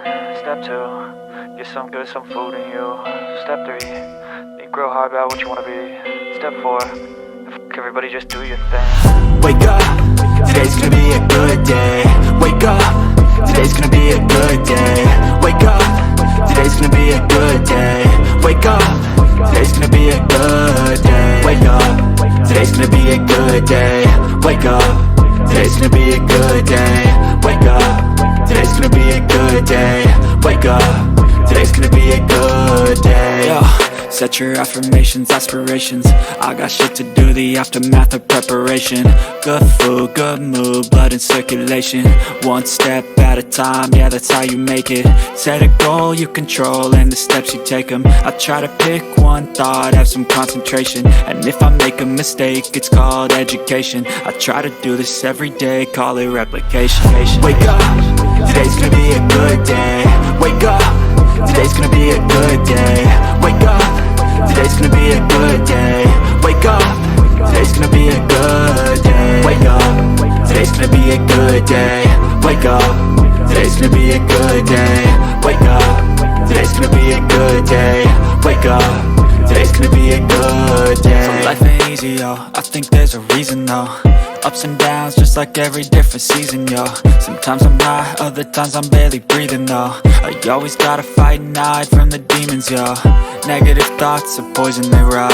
Step 2, get some good, some food in you. Step 3, think real hard about what you wanna be. Step 4, fuck everybody, just do your thing. Wake up, today's gonna be a good day. Wake up, today's gonna be a good day. Wake up, today's gonna be a good day. Wake up, today's gonna be a good day. Wake up, today's gonna be a good day. Wake up, today's gonna be a good day. Wake up, today's gonna be a good day. Wake up, today's gonna be a good day. Yo, set your affirmations, aspirations. I got shit to do, the aftermath of preparation. Good food, good mood, blood in circulation. One step at a time, yeah, that's how you make it. Set a goal you control and the steps you take them. I try to pick one thought, have some concentration. And if I make a mistake, it's called education. I try to do this every day, call it replication. Wake up, today's gonna be a good day. Wake up, today's gonna be a good day. Wake up, today's gonna be a good day. Wake up, today's gonna be a good day. Wake up, today's gonna be a good day. Wake up, today's gonna be a good day. Wake up, today's gonna be a good day. Wake up, today's gonna be a good day. So life ain't easy, yo, I think there's a reason though. Ups and downs, just like every different season, yo. Sometimes I'm high, other times I'm barely breathing, though. I always gotta fight and hide from the demons, yo. Negative thoughts are poison, they rot.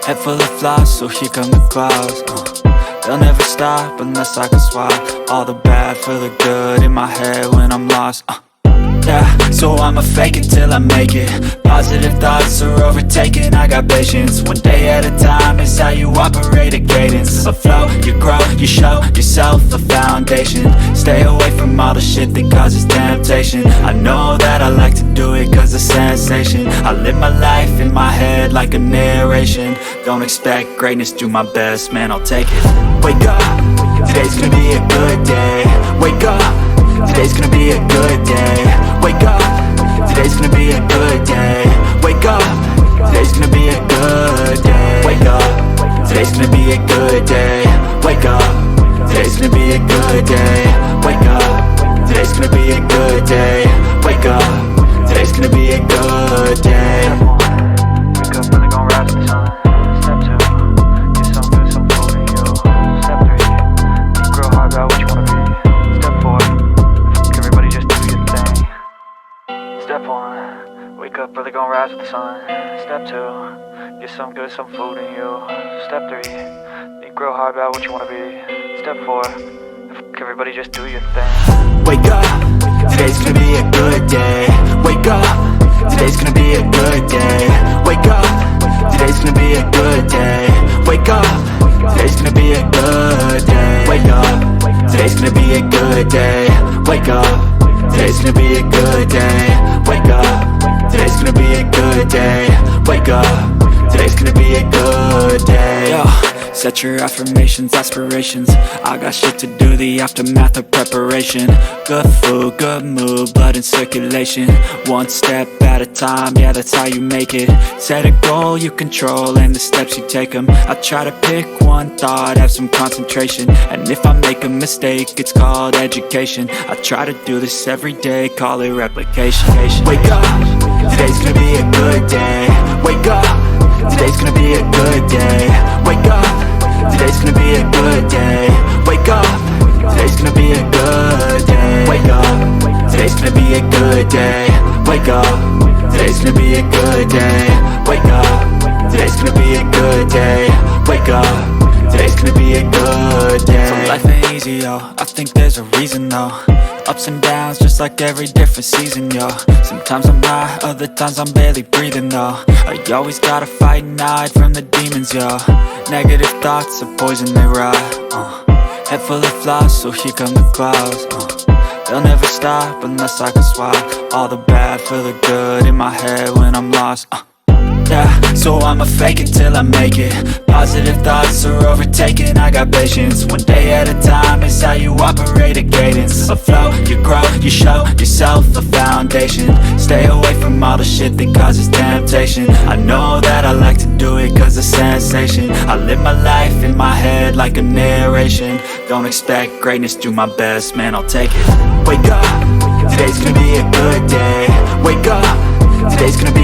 Head full of flies, so here come the clouds. They'll never stop unless I can swap all the bad for the good in my head when I'm lost. Yeah, so I'ma fake it till I make it. Positive thoughts are overtaken, I got patience. One day at a time is how you operate a cadence. A flow, you grow, you show yourself a foundation. Stay away from all the shit that causes temptation. I know that I like to do it cause it's sensation. I live my life in my head like a narration. Don't expect greatness, do my best, man, I'll take it. Wake up, today's gonna be a good day. Wake up, today's gonna be a good day. Wake up, today's gonna be a good day. Wake up, today's gonna be a good day. Wake up, today's gonna be a good day. Wake up, today's gonna be a good day. Wake up, today's gonna be a good day. Wake up, today's gonna be a good day. Wake up, really gon' rise to the sun. Step 2, get some good, some food in you. Step 3, think real hard about what you wanna be. Step 4, fuck everybody, just do your thing. Step 1, wake up, really gon' rise with the sun. Step 2, get some good, some food in you. Step 3, think real hard about what you wanna be. Step 4, fuck everybody, just do your thing. Wake up, today's gonna be a good day. Wake up, today's gonna be a good day. Wake up, today's gonna be a good day. Wake up, today's gonna be a good day. Wake up, today's gonna be a good day. Wake up, today's gonna be a good day. Wake up, today's gonna be a good day. Wake up, today's gonna be a good day. Yo, set your affirmations, aspirations. I got shit to do, the aftermath of preparation. Good food, good mood, blood in circulation. One step at a time, yeah, that's how you make it. Set a goal you control and the steps you take them. I try to pick one thought, have some concentration. And if I make a mistake, it's called education. I try to do this every day, call it replication. Wake up, today's gonna be a good day. Wake up, today's gonna be a good day. Wake up, today's gonna be a good day. Wake up, today's gonna be a good day. Wake up, today's gonna be a good day. Wake up, today's gonna be a good day. Wake up, today's gonna be a good day. Wake up, today's gonna be a good day. So life ain't easy, yo, I think there's a reason though. Ups and downs, just like every different season, yo. Sometimes I'm high, other times I'm barely breathing, though. I always gotta fight and hide from the demons, yo. Negative thoughts are poison, they rot. Head full of flies, so here come the clouds. They'll never stop unless I can swap all the bad for the good in my head when I'm lost. Yeah, so I'ma fake it till I make it. Positive thoughts are overtaken, I got patience. One day at a time is how you operate a cadence. A flow, you grow, you show yourself a foundation. Stay away from all the shit that causes temptation. I know that I like to do it cause it's sensation. I live my life in my head like a narration. Don't expect greatness, do my best, man, I'll take it. Wake up, today's gonna be a